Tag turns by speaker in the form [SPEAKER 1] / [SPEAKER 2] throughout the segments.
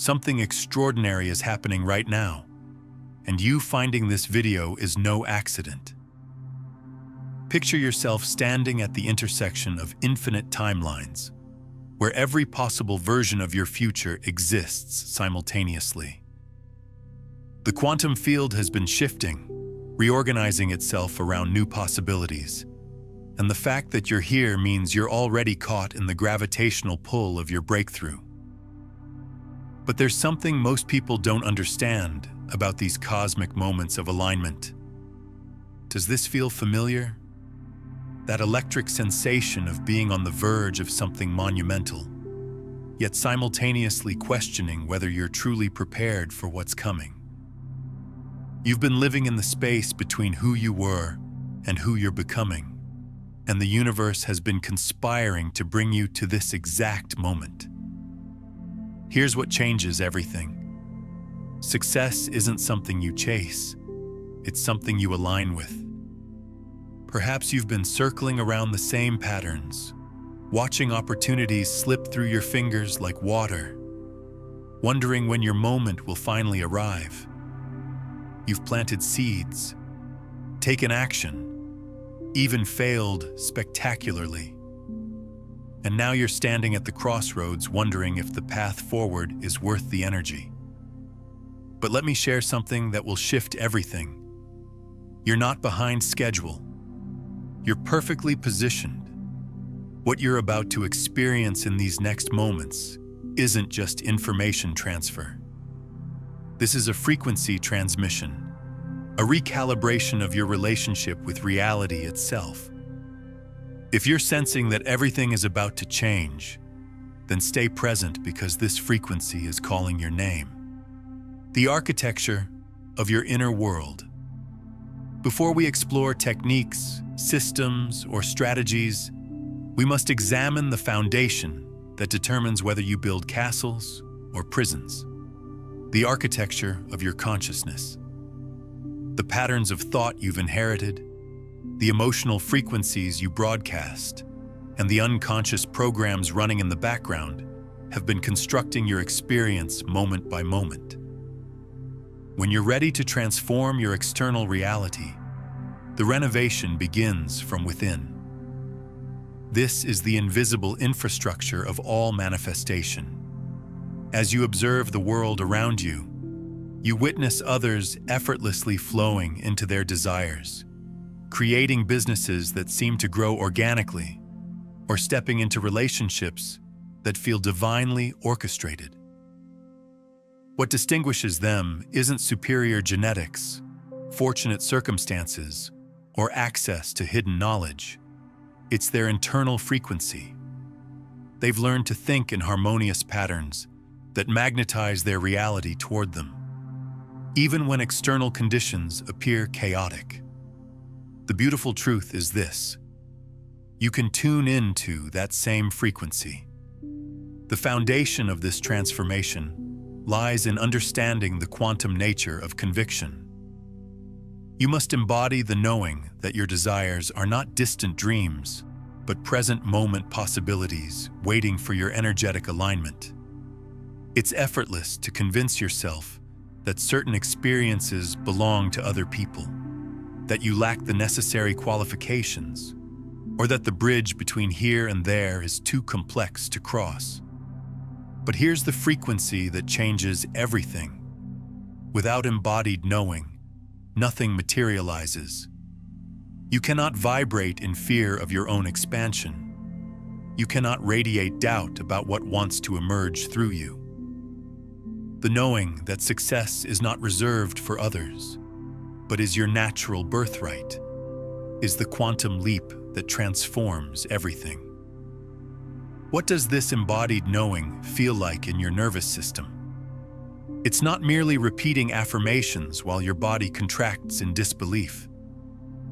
[SPEAKER 1] Something extraordinary is happening right now, and you finding this video is no accident. Picture yourself standing at the intersection of infinite timelines, where every possible version of your future exists simultaneously. The quantum field has been shifting, reorganizing itself around new possibilities, and the fact that you're here means you're already caught in the gravitational pull of your breakthrough. But there's something most people don't understand about these cosmic moments of alignment. Does this feel familiar? That electric sensation of being on the verge of something monumental, yet simultaneously questioning whether you're truly prepared for what's coming. You've been living in the space between who you were and who you're becoming, and the universe has been conspiring to bring you to this exact moment. Here's what changes everything. Success isn't something you chase, it's something you align with. Perhaps you've been circling around the same patterns, watching opportunities slip through your fingers like water, wondering when your moment will finally arrive. You've planted seeds, taken action, even failed spectacularly. And now you're standing at the crossroads wondering if the path forward is worth the energy. But let me share something that will shift everything. You're not behind schedule. You're perfectly positioned. What you're about to experience in these next moments isn't just information transfer. This is a frequency transmission, a recalibration of your relationship with reality itself. If you're sensing that everything is about to change, then stay present because this frequency is calling your name. The architecture of your inner world. Before we explore techniques, systems, or strategies, we must examine the foundation that determines whether you build castles or prisons. The architecture of your consciousness. The patterns of thought you've inherited, the emotional frequencies you broadcast, and the unconscious programs running in the background have been constructing your experience moment by moment. When you're ready to transform your external reality, the renovation begins from within. This is the invisible infrastructure of all manifestation. As you observe the world around you, you witness others effortlessly flowing into their desires, creating businesses that seem to grow organically, or stepping into relationships that feel divinely orchestrated. What distinguishes them isn't superior genetics, fortunate circumstances, or access to hidden knowledge. It's their internal frequency. They've learned to think in harmonious patterns that magnetize their reality toward them, even when external conditions appear chaotic. The beautiful truth is this: you can tune into that same frequency. The foundation of this transformation lies in understanding the quantum nature of conviction. You must embody the knowing that your desires are not distant dreams, but present moment possibilities waiting for your energetic alignment. It's effortless to convince yourself that certain experiences belong to other people, that you lack the necessary qualifications, or that the bridge between here and there is too complex to cross. But here's the frequency that changes everything. Without embodied knowing, nothing materializes. You cannot vibrate in fear of your own expansion. You cannot radiate doubt about what wants to emerge through you. The knowing that success is not reserved for others, but is your natural birthright, is the quantum leap that transforms everything. What does this embodied knowing feel like in your nervous system? It's not merely repeating affirmations while your body contracts in disbelief.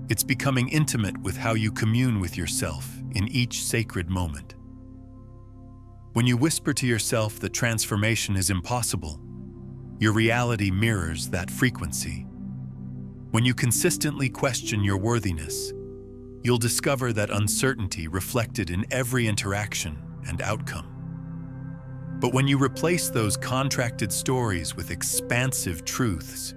[SPEAKER 1] It's becoming intimate with how you commune with yourself in each sacred moment. When you whisper to yourself that transformation is impossible, your reality mirrors that frequency. When you consistently question your worthiness, you'll discover that uncertainty reflected in every interaction and outcome. But when you replace those contracted stories with expansive truths,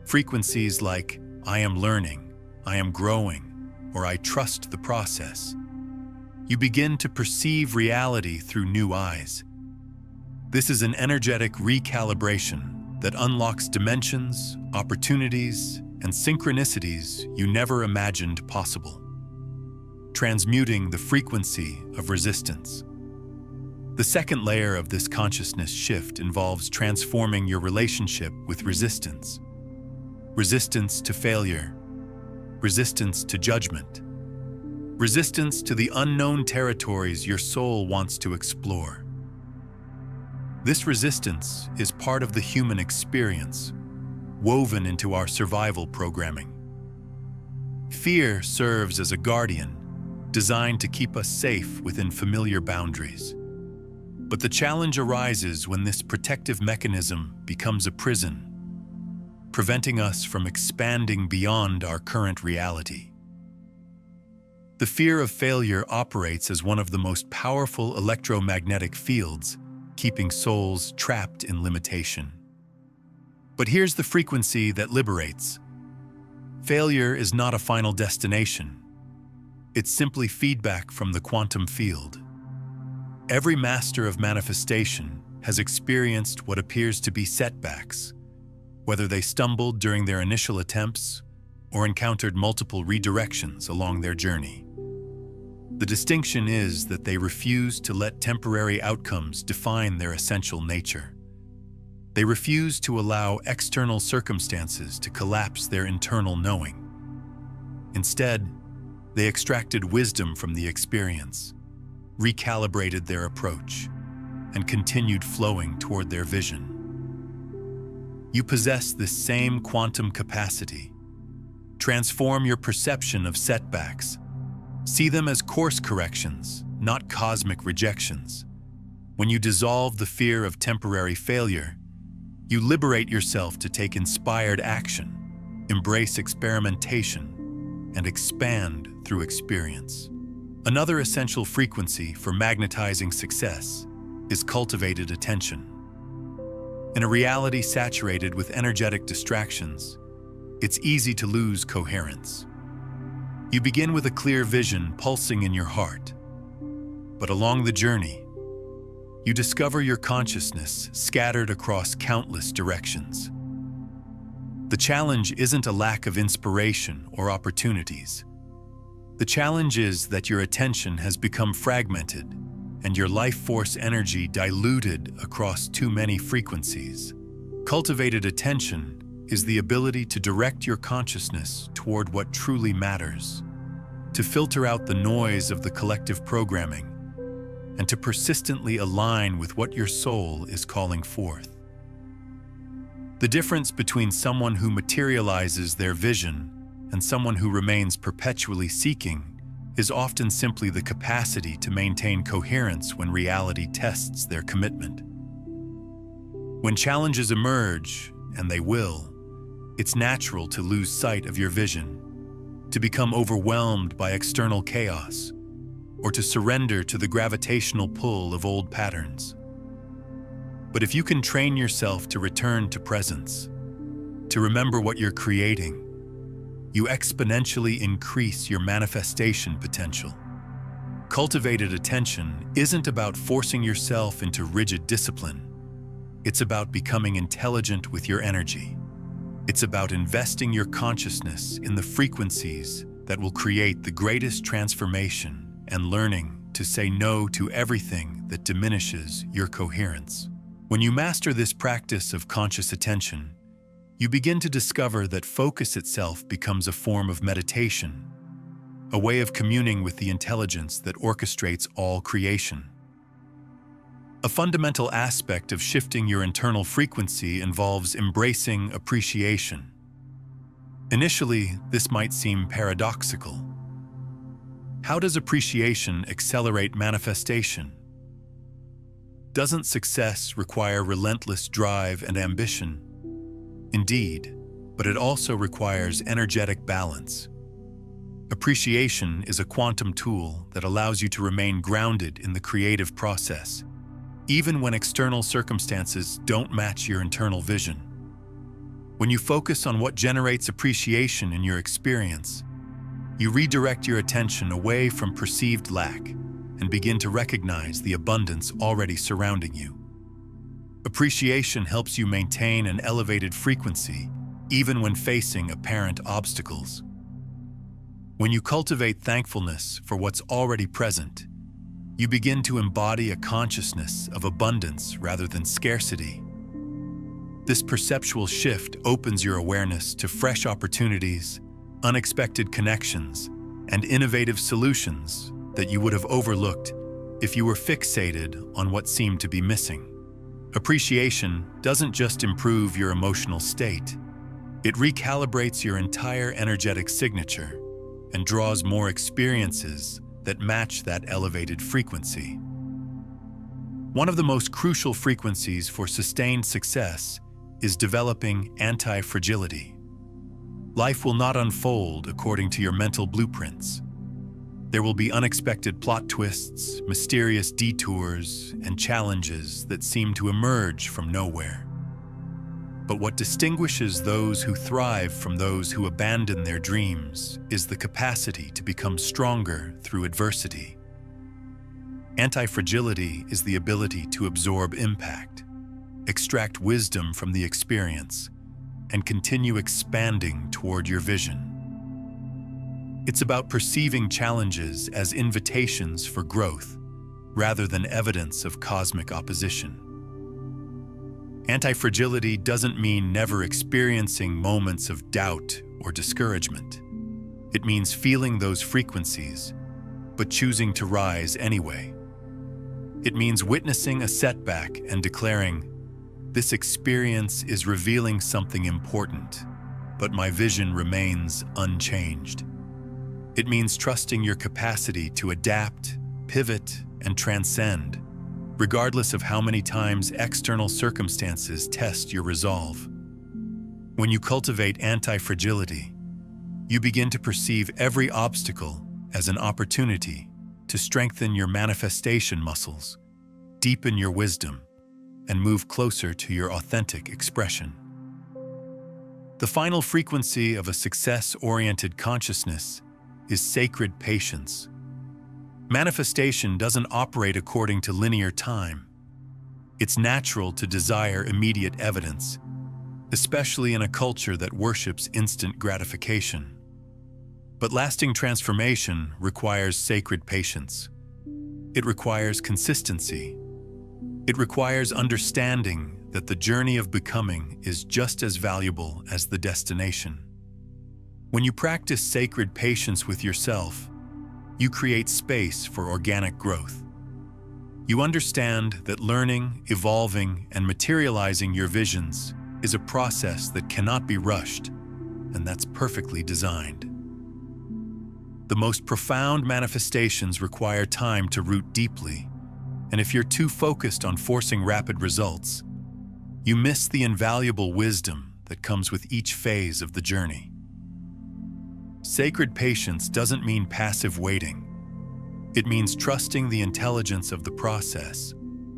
[SPEAKER 1] frequencies like "I am learning," "I am growing," or "I trust the process," you begin to perceive reality through new eyes. This is an energetic recalibration that unlocks dimensions, opportunities, and synchronicities you never imagined possible, transmuting the frequency of resistance. The second layer of this consciousness shift involves transforming your relationship with resistance. Resistance to failure, resistance to judgment, resistance to the unknown territories your soul wants to explore. This resistance is part of the human experience, woven into our survival programming. Fear serves as a guardian, designed to keep us safe within familiar boundaries. But the challenge arises when this protective mechanism becomes a prison, preventing us from expanding beyond our current reality. The fear of failure operates as one of the most powerful electromagnetic fields, keeping souls trapped in limitation. But here's the frequency that liberates. Failure is not a final destination. It's simply feedback from the quantum field. Every master of manifestation has experienced what appears to be setbacks, whether they stumbled during their initial attempts or encountered multiple redirections along their journey. The distinction is that they refuse to let temporary outcomes define their essential nature. They refuse to allow external circumstances to collapse their internal knowing. Instead, they extracted wisdom from the experience, recalibrated their approach, and continued flowing toward their vision. You possess this same quantum capacity. Transform your perception of setbacks. See them as course corrections, not cosmic rejections. When you dissolve the fear of temporary failure, you liberate yourself to take inspired action, embrace experimentation, and expand through experience. Another essential frequency for magnetizing success is cultivated attention. In a reality saturated with energetic distractions, it's easy to lose coherence. You begin with a clear vision pulsing in your heart, but along the journey, you discover your consciousness scattered across countless directions. The challenge isn't a lack of inspiration or opportunities. The challenge is that your attention has become fragmented and your life force energy diluted across too many frequencies. Cultivated attention is the ability to direct your consciousness toward what truly matters, to filter out the noise of the collective programming, and to persistently align with what your soul is calling forth. The difference between someone who materializes their vision and someone who remains perpetually seeking is often simply the capacity to maintain coherence when reality tests their commitment. When challenges emerge, and they will, it's natural to lose sight of your vision, to become overwhelmed by external chaos, or to surrender to the gravitational pull of old patterns. But if you can train yourself to return to presence, to remember what you're creating, you exponentially increase your manifestation potential. Cultivated attention isn't about forcing yourself into rigid discipline. It's about becoming intelligent with your energy. It's about investing your consciousness in the frequencies that will create the greatest transformation and learning to say no to everything that diminishes your coherence. When you master this practice of conscious attention, you begin to discover that focus itself becomes a form of meditation, a way of communing with the intelligence that orchestrates all creation. A fundamental aspect of shifting your internal frequency involves embracing appreciation. Initially, this might seem paradoxical. How does appreciation accelerate manifestation? Doesn't success require relentless drive and ambition? Indeed, but it also requires energetic balance. Appreciation is a quantum tool that allows you to remain grounded in the creative process, even when external circumstances don't match your internal vision. When you focus on what generates appreciation in your experience, you redirect your attention away from perceived lack and begin to recognize the abundance already surrounding you. Appreciation helps you maintain an elevated frequency even when facing apparent obstacles. When you cultivate thankfulness for what's already present, you begin to embody a consciousness of abundance rather than scarcity. This perceptual shift opens your awareness to fresh opportunities, unexpected connections, and innovative solutions that you would have overlooked if you were fixated on what seemed to be missing. Appreciation doesn't just improve your emotional state, it recalibrates your entire energetic signature and draws more experiences that match that elevated frequency. One of the most crucial frequencies for sustained success is developing anti-fragility. Life will not unfold according to your mental blueprints. There will be unexpected plot twists, mysterious detours, and challenges that seem to emerge from nowhere. But what distinguishes those who thrive from those who abandon their dreams is the capacity to become stronger through adversity. Anti-fragility is the ability to absorb impact, extract wisdom from the experience, and continue expanding toward your vision. It's about perceiving challenges as invitations for growth, rather than evidence of cosmic opposition. Anti-fragility doesn't mean never experiencing moments of doubt or discouragement. It means feeling those frequencies, but choosing to rise anyway. It means witnessing a setback and declaring, "This experience is revealing something important, but my vision remains unchanged." It means trusting your capacity to adapt, pivot, and transcend, regardless of how many times external circumstances test your resolve. When you cultivate anti-fragility, you begin to perceive every obstacle as an opportunity to strengthen your manifestation muscles, deepen your wisdom, and move closer to your authentic expression. The final frequency of a success-oriented consciousness is sacred patience. Manifestation doesn't operate according to linear time. It's natural to desire immediate evidence, especially in a culture that worships instant gratification. But lasting transformation requires sacred patience. It requires consistency. It requires understanding that the journey of becoming is just as valuable as the destination. When you practice sacred patience with yourself, you create space for organic growth. You understand that learning, evolving, and materializing your visions is a process that cannot be rushed, and that's perfectly designed. The most profound manifestations require time to root deeply, and if you're too focused on forcing rapid results, you miss the invaluable wisdom that comes with each phase of the journey. Sacred patience doesn't mean passive waiting. It means trusting the intelligence of the process,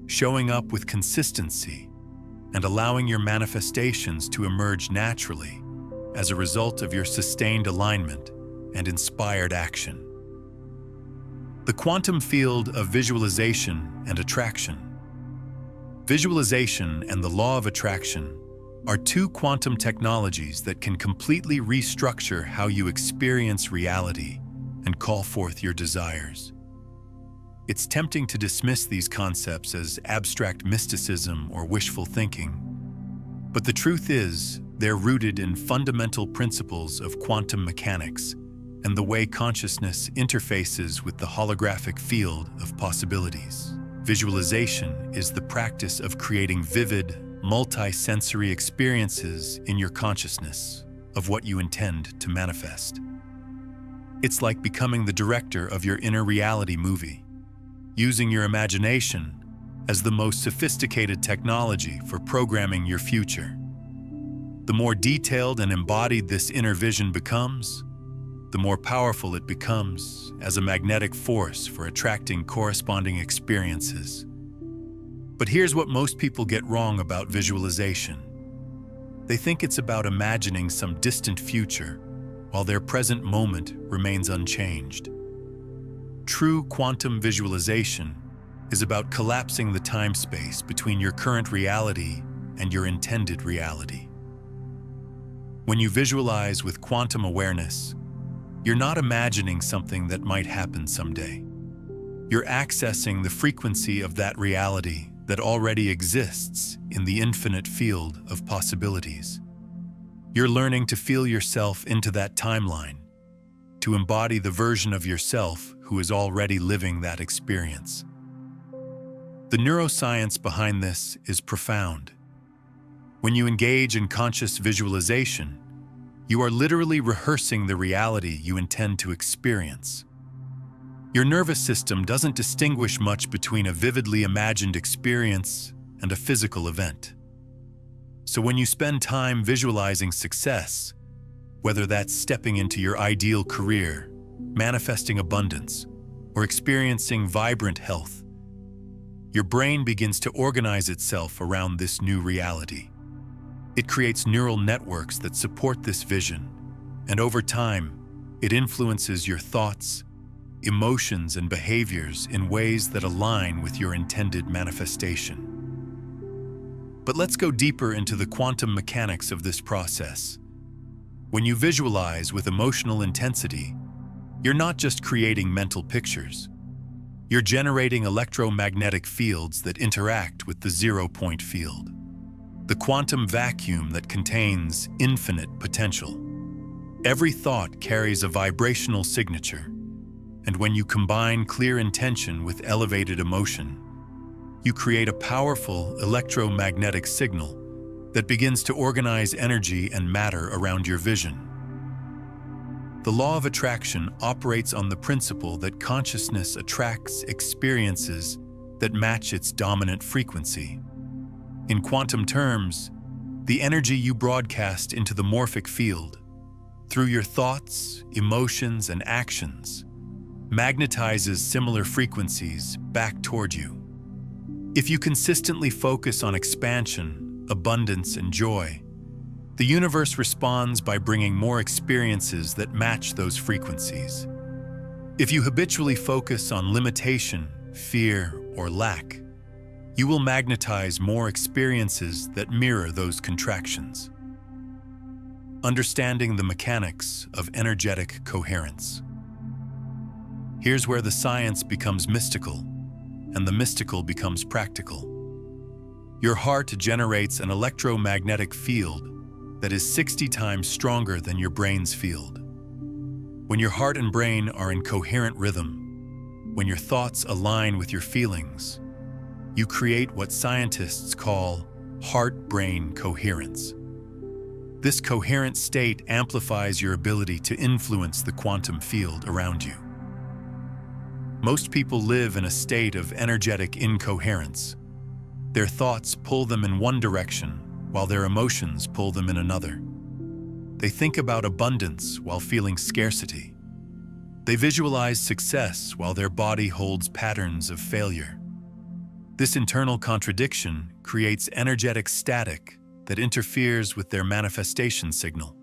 [SPEAKER 1] showing up with consistency, and allowing your manifestations to emerge naturally as a result of your sustained alignment and inspired action. The quantum field of visualization and attraction. Visualization and the law of attraction are two quantum technologies that can completely restructure how you experience reality and call forth your desires. It's tempting to dismiss these concepts as abstract mysticism or wishful thinking, but the truth is, they're rooted in fundamental principles of quantum mechanics and the way consciousness interfaces with the holographic field of possibilities. Visualization is the practice of creating vivid, multi-sensory experiences in your consciousness of what you intend to manifest. It's like becoming the director of your inner reality movie, using your imagination as the most sophisticated technology for programming your future. The more detailed and embodied this inner vision becomes, the more powerful it becomes as a magnetic force for attracting corresponding experiences. But here's what most people get wrong about visualization. They think it's about imagining some distant future, while their present moment remains unchanged. True quantum visualization is about collapsing the time-space between your current reality and your intended reality. When you visualize with quantum awareness, you're not imagining something that might happen someday. You're accessing the frequency of that reality that already exists in the infinite field of possibilities. You're learning to feel yourself into that timeline, to embody the version of yourself who is already living that experience. The neuroscience behind this is profound. When you engage in conscious visualization, you are literally rehearsing the reality you intend to experience. Your nervous system doesn't distinguish much between a vividly imagined experience and a physical event. So when you spend time visualizing success, whether that's stepping into your ideal career, manifesting abundance, or experiencing vibrant health, your brain begins to organize itself around this new reality. It creates neural networks that support this vision, and over time, it influences your thoughts, emotions, and behaviors in ways that align with your intended manifestation. But let's go deeper into the quantum mechanics of this process. When you visualize with emotional intensity, you're not just creating mental pictures. You're generating electromagnetic fields that interact with the zero-point field, the quantum vacuum that contains infinite potential. Every thought carries a vibrational signature, and when you combine clear intention with elevated emotion, you create a powerful electromagnetic signal that begins to organize energy and matter around your vision. The law of attraction operates on the principle that consciousness attracts experiences that match its dominant frequency. In quantum terms, the energy you broadcast into the morphic field, through your thoughts, emotions, and actions, magnetizes similar frequencies back toward you. If you consistently focus on expansion, abundance, and joy, the universe responds by bringing more experiences that match those frequencies. If you habitually focus on limitation, fear, or lack, you will magnetize more experiences that mirror those contractions. Understanding the mechanics of energetic coherence. Here's where the science becomes mystical and the mystical becomes practical. Your heart generates an electromagnetic field that is 60 times stronger than your brain's field. When your heart and brain are in coherent rhythm, when your thoughts align with your feelings, you create what scientists call heart-brain coherence. This coherent state amplifies your ability to influence the quantum field around you. Most people live in a state of energetic incoherence. Their thoughts pull them in one direction, while their emotions pull them in another. They think about abundance while feeling scarcity. They visualize success while their body holds patterns of failure. This internal contradiction creates energetic static that interferes with their manifestation signal.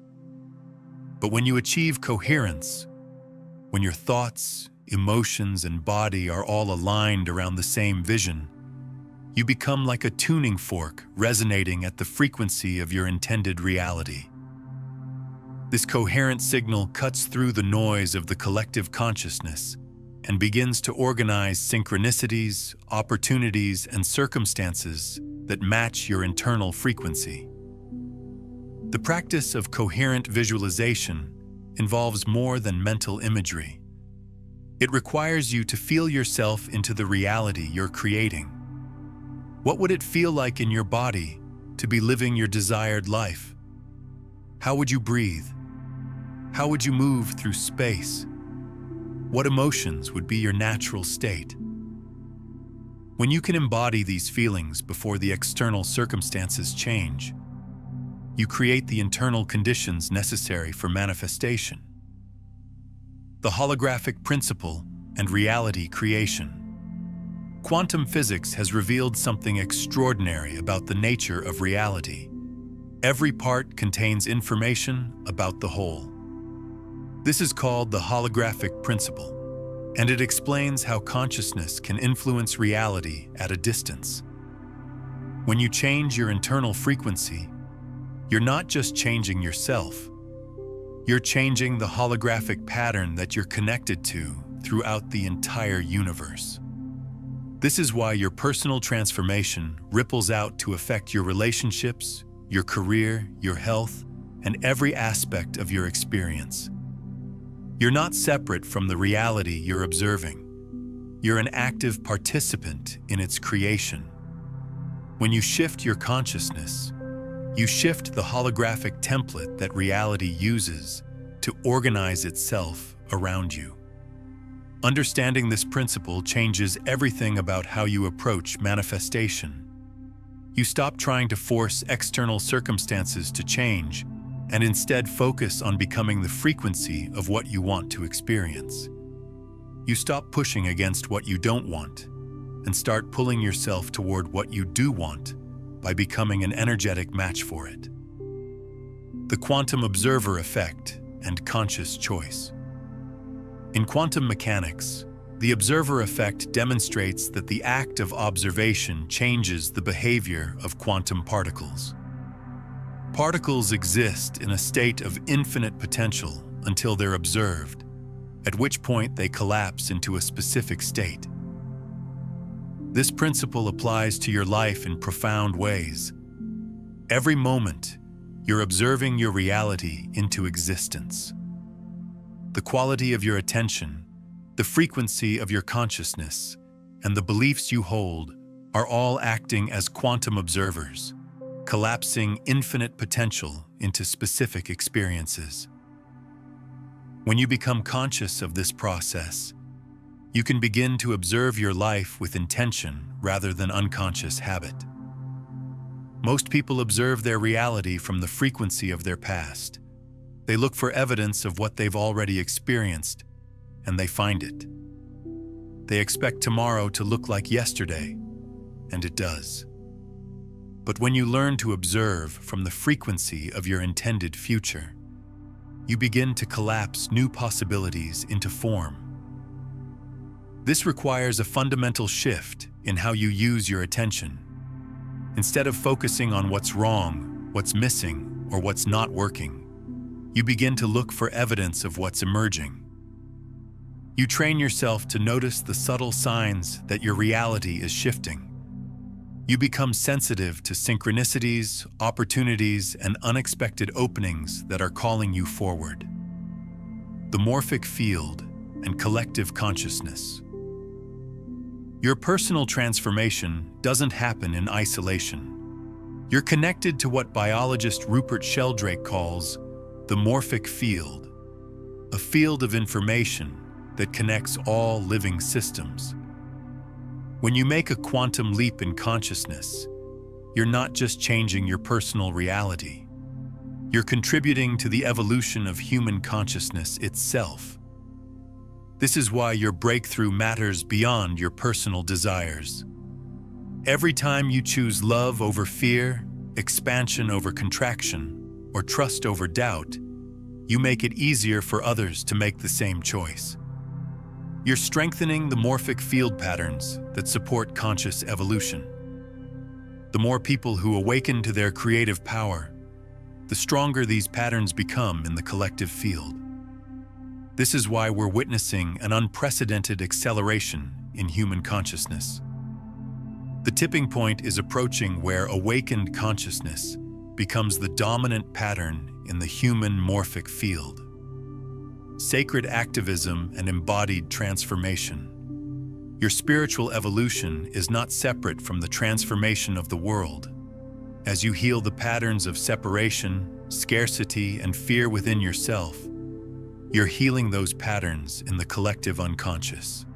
[SPEAKER 1] But when you achieve coherence, when your thoughts, emotions, and body are all aligned around the same vision, you become like a tuning fork resonating at the frequency of your intended reality. This coherent signal cuts through the noise of the collective consciousness and begins to organize synchronicities, opportunities, and circumstances that match your internal frequency. The practice of coherent visualization involves more than mental imagery. It requires you to feel yourself into the reality you're creating. What would it feel like in your body to be living your desired life? How would you breathe? How would you move through space? What emotions would be your natural state? When you can embody these feelings before the external circumstances change, you create the internal conditions necessary for manifestation. The holographic principle and reality creation. Quantum physics has revealed something extraordinary about the nature of reality. Every part contains information about the whole. This is called the holographic principle, and it explains how consciousness can influence reality at a distance. When you change your internal frequency, you're not just changing yourself, you're changing the holographic pattern that you're connected to throughout the entire universe. This is why your personal transformation ripples out to affect your relationships, your career, your health, and every aspect of your experience. You're not separate from the reality you're observing. You're an active participant in its creation. When you shift your consciousness, you shift the holographic template that reality uses to organize itself around you. Understanding this principle changes everything about how you approach manifestation. You stop trying to force external circumstances to change and instead focus on becoming the frequency of what you want to experience. You stop pushing against what you don't want and start pulling yourself toward what you do want by becoming an energetic match for it. The quantum observer effect and conscious choice. In quantum mechanics, the observer effect demonstrates that the act of observation changes the behavior of quantum particles. Particles exist in a state of infinite potential until they're observed, at which point they collapse into a specific state. This principle applies to your life in profound ways. Every moment, you're observing your reality into existence. The quality of your attention, the frequency of your consciousness, and the beliefs you hold are all acting as quantum observers, collapsing infinite potential into specific experiences. When you become conscious of this process, you can begin to observe your life with intention rather than unconscious habit. Most people observe their reality from the frequency of their past. They look for evidence of what they've already experienced, and they find it. They expect tomorrow to look like yesterday, and it does. But when you learn to observe from the frequency of your intended future, you begin to collapse new possibilities into form. This requires a fundamental shift in how you use your attention. Instead of focusing on what's wrong, what's missing, or what's not working, you begin to look for evidence of what's emerging. You train yourself to notice the subtle signs that your reality is shifting. You become sensitive to synchronicities, opportunities, and unexpected openings that are calling you forward. The morphic field and collective consciousness. Your personal transformation doesn't happen in isolation. You're connected to what biologist Rupert Sheldrake calls the morphic field, a field of information that connects all living systems. When you make a quantum leap in consciousness, you're not just changing your personal reality. You're contributing to the evolution of human consciousness itself. This is why your breakthrough matters beyond your personal desires. Every time you choose love over fear, expansion over contraction, or trust over doubt, you make it easier for others to make the same choice. You're strengthening the morphic field patterns that support conscious evolution. The more people who awaken to their creative power, the stronger these patterns become in the collective field. This is why we're witnessing an unprecedented acceleration in human consciousness. The tipping point is approaching where awakened consciousness becomes the dominant pattern in the human morphic field. Sacred activism and embodied transformation. Your spiritual evolution is not separate from the transformation of the world. As you heal the patterns of separation, scarcity, and fear within yourself, you're healing those patterns in the collective unconscious.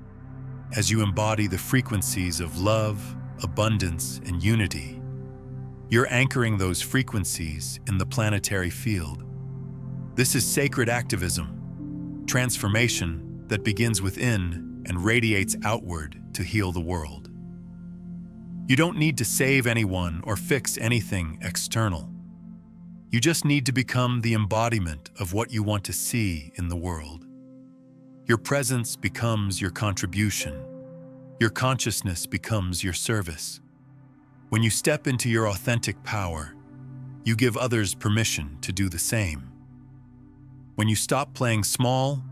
[SPEAKER 1] As you embody the frequencies of love, abundance, and unity, you're anchoring those frequencies in the planetary field. This is sacred activism, transformation that begins within and radiates outward to heal the world. You don't need to save anyone or fix anything external. You just need to become the embodiment of what you want to see in the world. Your presence becomes your contribution. Your consciousness becomes your service. When you step into your authentic power, you give others permission to do the same. When you stop playing small,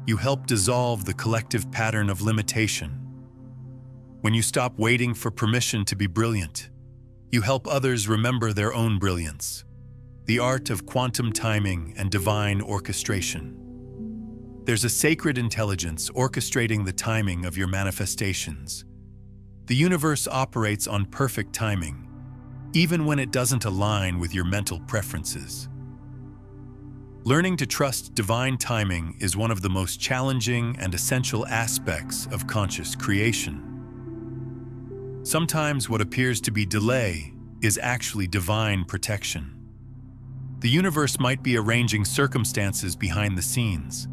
[SPEAKER 1] you help dissolve the collective pattern of limitation. When you stop waiting for permission to be brilliant, you help others remember their own brilliance. The art of quantum timing and divine orchestration. There's a sacred intelligence orchestrating the timing of your manifestations. The universe operates on perfect timing, even when it doesn't align with your mental preferences. Learning to trust divine timing is one of the most challenging and essential aspects of conscious creation. Sometimes what appears to be delay is actually divine protection. The universe might be arranging circumstances behind the scenes,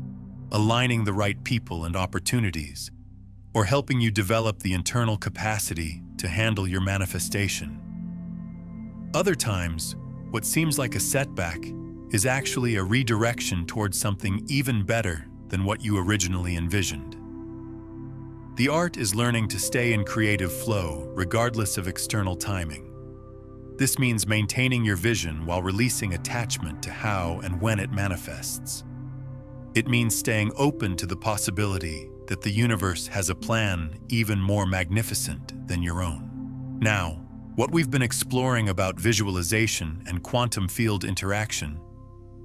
[SPEAKER 1] aligning the right people and opportunities, or helping you develop the internal capacity to handle your manifestation. Other times, what seems like a setback is actually a redirection towards something even better than what you originally envisioned. The art is learning to stay in creative flow regardless of external timing. This means maintaining your vision while releasing attachment to how and when it manifests. It means staying open to the possibility that the universe has a plan even more magnificent than your own. Now, what we've been exploring about visualization and quantum field interaction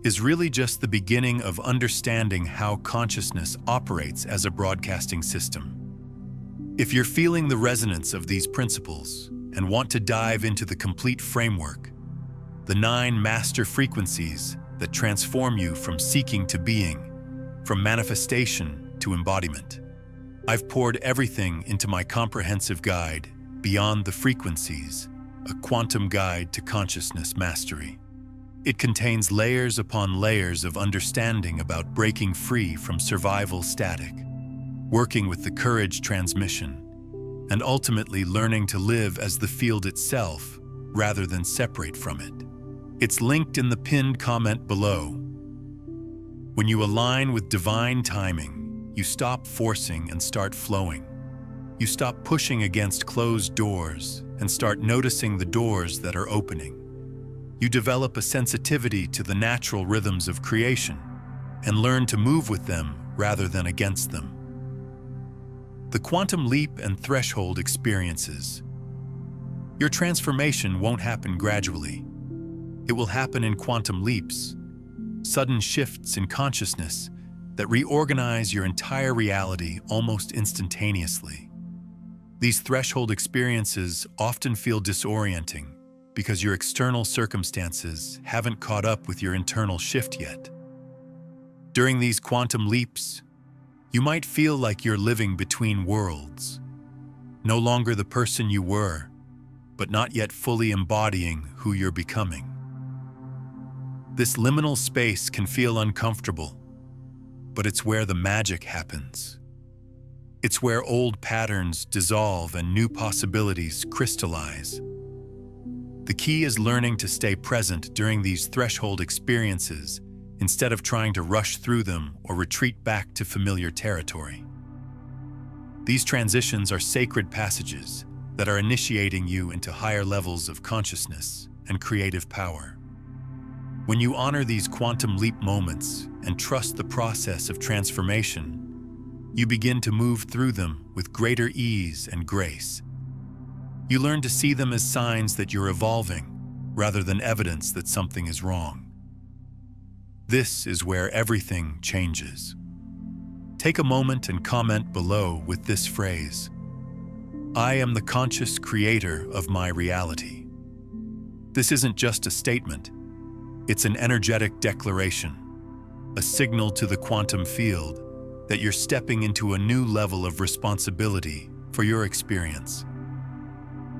[SPEAKER 1] is really just the beginning of understanding how consciousness operates as a broadcasting system. If you're feeling the resonance of these principles and want to dive into the complete framework, the 9 master frequencies that transform you from seeking to being, from manifestation to embodiment, I've poured everything into my comprehensive guide, Beyond the Frequencies, a quantum guide to consciousness mastery. It contains layers upon layers of understanding about breaking free from survival static, working with the courage transmission, and ultimately learning to live as the field itself rather than separate from it. It's linked in the pinned comment below. When you align with divine timing, you stop forcing and start flowing. You stop pushing against closed doors and start noticing the doors that are opening. You develop a sensitivity to the natural rhythms of creation and learn to move with them rather than against them. The quantum leap and threshold experiences. Your transformation won't happen gradually. It will happen in quantum leaps, sudden shifts in consciousness that reorganize your entire reality almost instantaneously. These threshold experiences often feel disorienting because your external circumstances haven't caught up with your internal shift yet. During these quantum leaps, you might feel like you're living between worlds, no longer the person you were, but not yet fully embodying who you're becoming. This liminal space can feel uncomfortable, but it's where the magic happens. It's where old patterns dissolve and new possibilities crystallize. The key is learning to stay present during these threshold experiences instead of trying to rush through them or retreat back to familiar territory. These transitions are sacred passages that are initiating you into higher levels of consciousness and creative power. When you honor these quantum leap moments and trust the process of transformation, you begin to move through them with greater ease and grace. You learn to see them as signs that you're evolving, rather than evidence that something is wrong. This is where everything changes. Take a moment and comment below with this phrase: I am the conscious creator of my reality. This isn't just a statement, it's an energetic declaration, a signal to the quantum field that you're stepping into a new level of responsibility for your experience.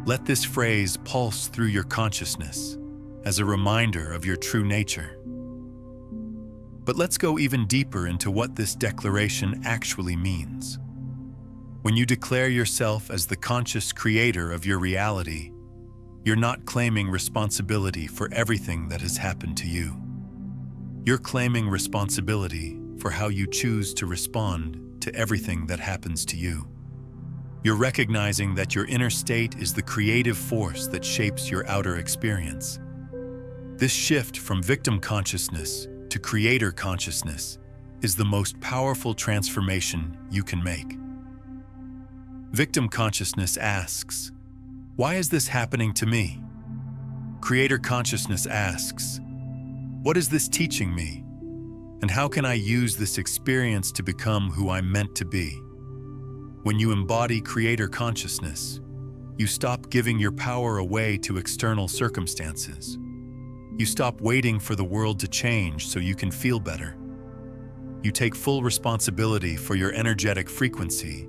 [SPEAKER 1] Let this phrase pulse through your consciousness as a reminder of your true nature. But let's go even deeper into what this declaration actually means. When you declare yourself as the conscious creator of your reality, you're not claiming responsibility for everything that has happened to you. You're claiming responsibility for how you choose to respond to everything that happens to you. You're recognizing that your inner state is the creative force that shapes your outer experience. This shift from victim consciousness to creator consciousness is the most powerful transformation you can make. Victim consciousness asks, "Why is this happening to me?" Creator consciousness asks, "What is this teaching me? And how can I use this experience to become who I'm meant to be?" When you embody creator consciousness, you stop giving your power away to external circumstances. You stop waiting for the world to change so you can feel better. You take full responsibility for your energetic frequency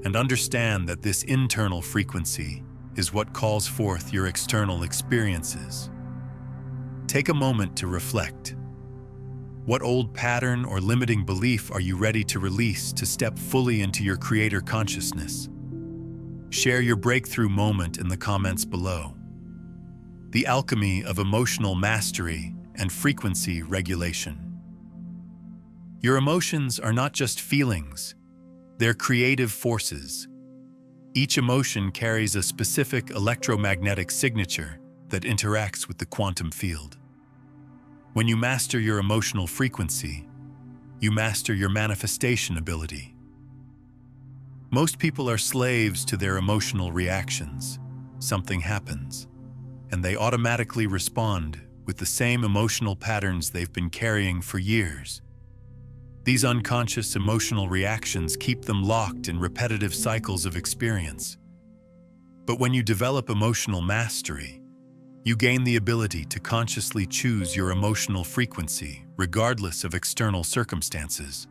[SPEAKER 1] and understand that this internal frequency is what calls forth your external experiences. Take a moment to reflect. What old pattern or limiting belief are you ready to release to step fully into your creator consciousness? Share your breakthrough moment in the comments below. The alchemy of emotional mastery and frequency regulation. Your emotions are not just feelings, they're creative forces. Each emotion carries a specific electromagnetic signature that interacts with the quantum field. When you master your emotional frequency, you master your manifestation ability. Most people are slaves to their emotional reactions. Something happens, and they automatically respond with the same emotional patterns they've been carrying for years. These unconscious emotional reactions keep them locked in repetitive cycles of experience. But when you develop emotional mastery, you gain the ability to consciously choose your emotional frequency, regardless of external circumstances.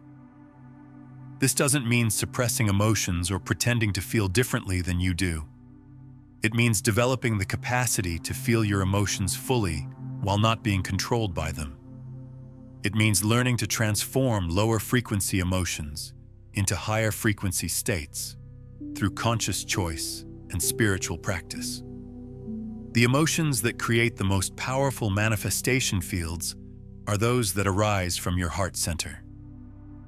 [SPEAKER 1] This doesn't mean suppressing emotions or pretending to feel differently than you do. It means developing the capacity to feel your emotions fully while not being controlled by them. It means learning to transform lower frequency emotions into higher frequency states through conscious choice and spiritual practice. The emotions that create the most powerful manifestation fields are those that arise from your heart center.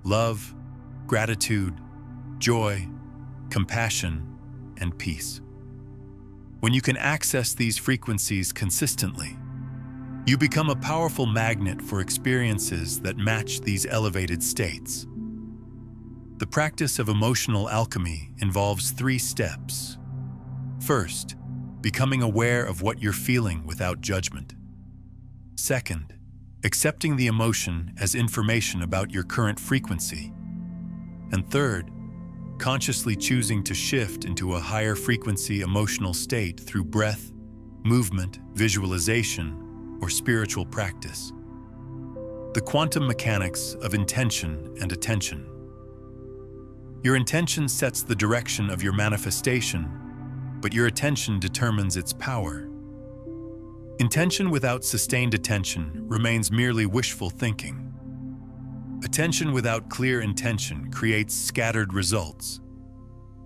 [SPEAKER 1] Love, gratitude, joy, compassion, and peace. When you can access these frequencies consistently, you become a powerful magnet for experiences that match these elevated states. The practice of emotional alchemy involves 3 steps. First, becoming aware of what you're feeling without judgment. Second, accepting the emotion as information about your current frequency. And third, consciously choosing to shift into a higher frequency emotional state through breath, movement, visualization, or spiritual practice. The quantum mechanics of intention and attention. Your intention sets the direction of your manifestation, but your attention determines its power. Intention without sustained attention remains merely wishful thinking. Attention without clear intention creates scattered results.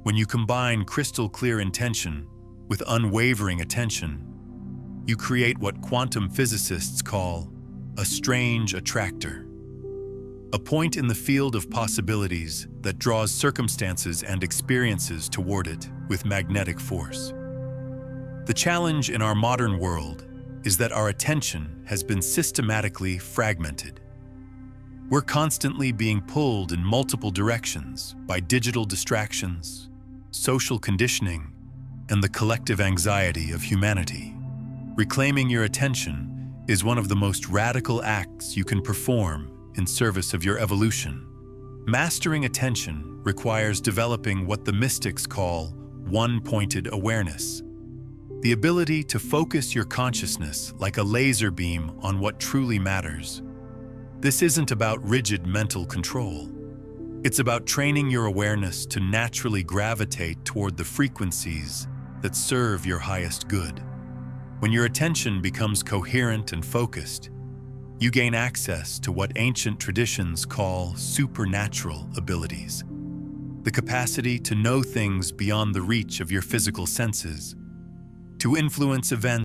[SPEAKER 1] When you combine crystal clear intention with unwavering attention, you create what quantum physicists call a strange attractor, a point in the field of possibilities that draws circumstances and experiences toward it with magnetic force. The challenge in our modern world is that our attention has been systematically fragmented. We're constantly being pulled in multiple directions by digital distractions, social conditioning, and the collective anxiety of humanity. Reclaiming your attention is one of the most radical acts you can perform in service of your evolution. Mastering attention requires developing what the mystics call one-pointed awareness, the ability to focus your consciousness like a laser beam on what truly matters. This isn't about rigid mental control. It's about training your awareness to naturally gravitate toward the frequencies that serve your highest good. When your attention becomes coherent and focused, you gain access to what ancient traditions call supernatural abilities. the capacity to know things beyond the reach of your physical senses, to influence events